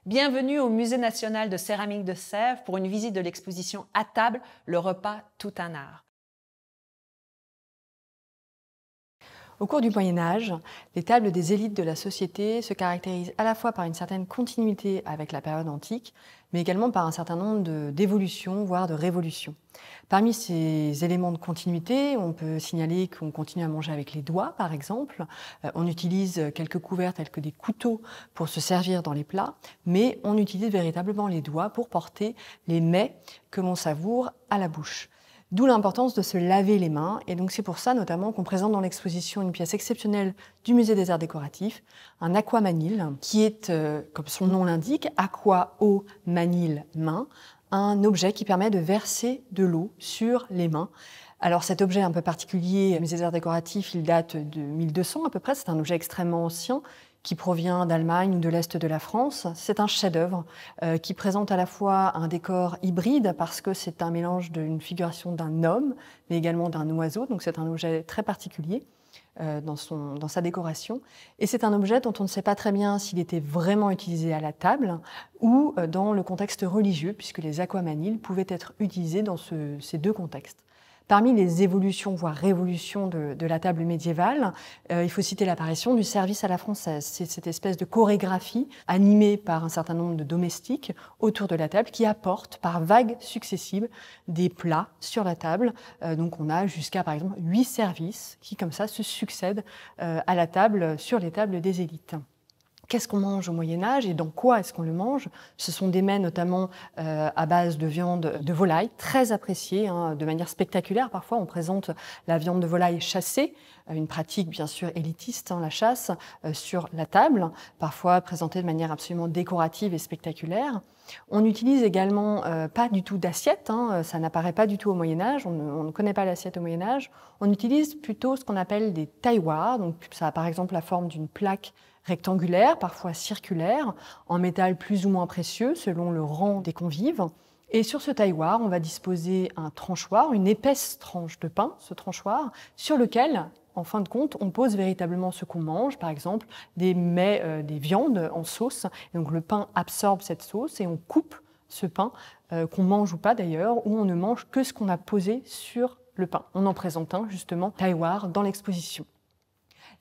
Bienvenue au Musée national de céramique de Sèvres pour une visite de l'exposition À table, le repas tout un art. Au cours du Moyen-Âge, les tables des élites de la société se caractérisent à la fois par une certaine continuité avec la période antique, mais également par un certain nombre d'évolutions, voire de révolutions. Parmi ces éléments de continuité, on peut signaler qu'on continue à manger avec les doigts, par exemple. On utilise quelques couverts tels que des couteaux pour se servir dans les plats, mais on utilise véritablement les doigts pour porter les mets que l'on savoure à la bouche. D'où l'importance de se laver les mains, et donc c'est pour ça notamment qu'on présente dans l'exposition une pièce exceptionnelle du Musée des Arts Décoratifs, un aquamanil, qui est, comme son nom l'indique, aqua, eau, manil, main, un objet qui permet de verser de l'eau sur les mains. Alors cet objet un peu particulier, Musée des Arts Décoratifs, il date de 1200 à peu près, c'est un objet extrêmement ancien, qui provient d'Allemagne ou de l'Est de la France. C'est un chef-d'œuvre qui présente à la fois un décor hybride parce que c'est un mélange d'une figuration d'un homme, mais également d'un oiseau. Donc c'est un objet très particulier dans sa décoration. Et c'est un objet dont on ne sait pas très bien s'il était vraiment utilisé à la table ou dans le contexte religieux, puisque les aquamanils pouvaient être utilisés dans ces deux contextes. Parmi les évolutions, voire révolutions de la table médiévale, il faut citer l'apparition du service à la française. C'est cette espèce de chorégraphie animée par un certain nombre de domestiques autour de la table qui apportent par vagues successives des plats sur la table. Donc on a jusqu'à par exemple 8 services qui comme ça se succèdent à la table sur les tables des élites. Qu'est-ce qu'on mange au Moyen-Âge et dans quoi est-ce qu'on le mange? Ce sont des mets notamment à base de viande de volaille, très appréciés, de manière spectaculaire. Parfois, on présente la viande de volaille chassée, une pratique bien sûr élitiste, la chasse, sur la table, parfois présentée de manière absolument décorative et spectaculaire. On n'utilise également pas du tout d'assiette, ça n'apparaît pas du tout au Moyen-Âge, on ne connaît pas l'assiette au Moyen-Âge. On utilise plutôt ce qu'on appelle des tailloirs, donc ça a par exemple la forme d'une plaque rectangulaire, parfois circulaire, en métal plus ou moins précieux selon le rang des convives. Et sur ce tailloir, on va disposer un tranchoir, une épaisse tranche de pain, ce tranchoir, sur lequel, en fin de compte, on pose véritablement ce qu'on mange, par exemple des mets, des viandes en sauce. Et donc le pain absorbe cette sauce et on coupe ce pain, qu'on mange ou pas d'ailleurs, ou on ne mange que ce qu'on a posé sur le pain. On en présente un, justement, tailloir, dans l'exposition.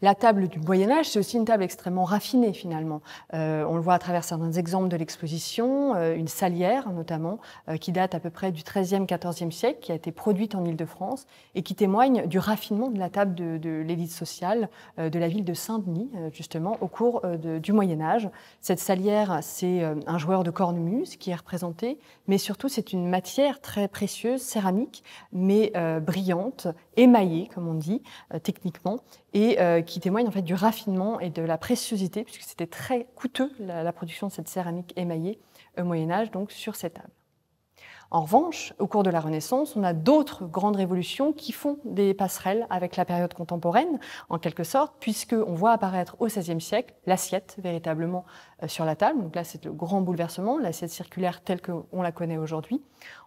La table du Moyen-Âge, c'est aussi une table extrêmement raffinée finalement. On le voit à travers certains exemples de l'exposition, une salière notamment, qui date à peu près du XIIIe, XIVe siècle, qui a été produite en Île-de-France et qui témoigne du raffinement de la table de l'élite sociale de la ville de Saint-Denis, justement, au cours du Moyen-Âge. Cette salière, c'est un joueur de cornemuse qui est représenté, mais surtout c'est une matière très précieuse, céramique, mais brillante, émaillée, comme on dit, techniquement, et qui témoigne en fait du raffinement et de la préciosité, puisque c'était très coûteux la production de cette céramique émaillée au Moyen-Âge, donc sur ces tables. En revanche, au cours de la Renaissance, on a d'autres grandes révolutions qui font des passerelles avec la période contemporaine, en quelque sorte, puisqu'on voit apparaître au XVIe siècle l'assiette véritablement sur la table. Donc là, c'est le grand bouleversement, l'assiette circulaire telle qu'on la connaît aujourd'hui.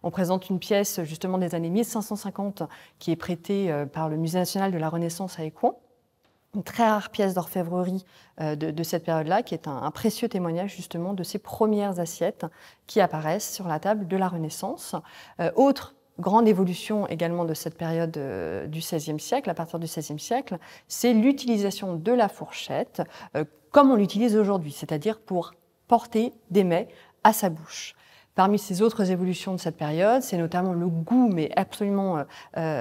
On présente une pièce justement des années 1550 qui est prêtée par le Musée national de la Renaissance à Écouen. Une très rare pièce d'orfèvrerie de cette période-là, qui est un précieux témoignage justement de ces premières assiettes qui apparaissent sur la table de la Renaissance. Autre grande évolution également de cette période du XVIe siècle, à partir du XVIe siècle, c'est l'utilisation de la fourchette comme on l'utilise aujourd'hui, c'est-à-dire pour porter des mets à sa bouche. Parmi ces autres évolutions de cette période, c'est notamment le goût, mais absolument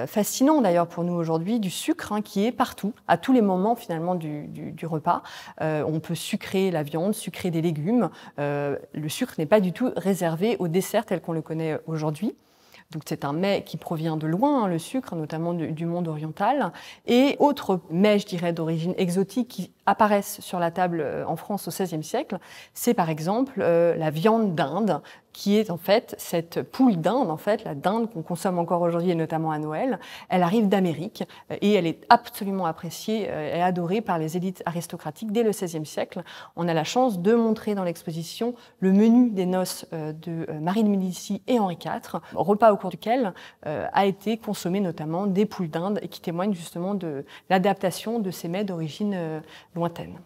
fascinant d'ailleurs pour nous aujourd'hui, du sucre qui est partout, à tous les moments finalement du repas. On peut sucrer la viande, sucrer des légumes. Le sucre n'est pas du tout réservé au dessert tel qu'on le connaît aujourd'hui. Donc c'est un mets qui provient de loin, le sucre, notamment du monde oriental. Et autres mets, je dirais, d'origine exotique qui apparaissent sur la table en France au XVIe siècle, c'est par exemple la viande d'Inde, qui est en fait cette poule d'Inde, en fait, la dinde qu'on consomme encore aujourd'hui et notamment à Noël. Elle arrive d'Amérique et elle est absolument appréciée et adorée par les élites aristocratiques dès le XVIe siècle. On a la chance de montrer dans l'exposition le menu des noces de Marie de Médicis et Henri IV, repas au cours duquel a été consommé notamment des poules d'Inde et qui témoignent justement de l'adaptation de ces mets d'origine lointaine.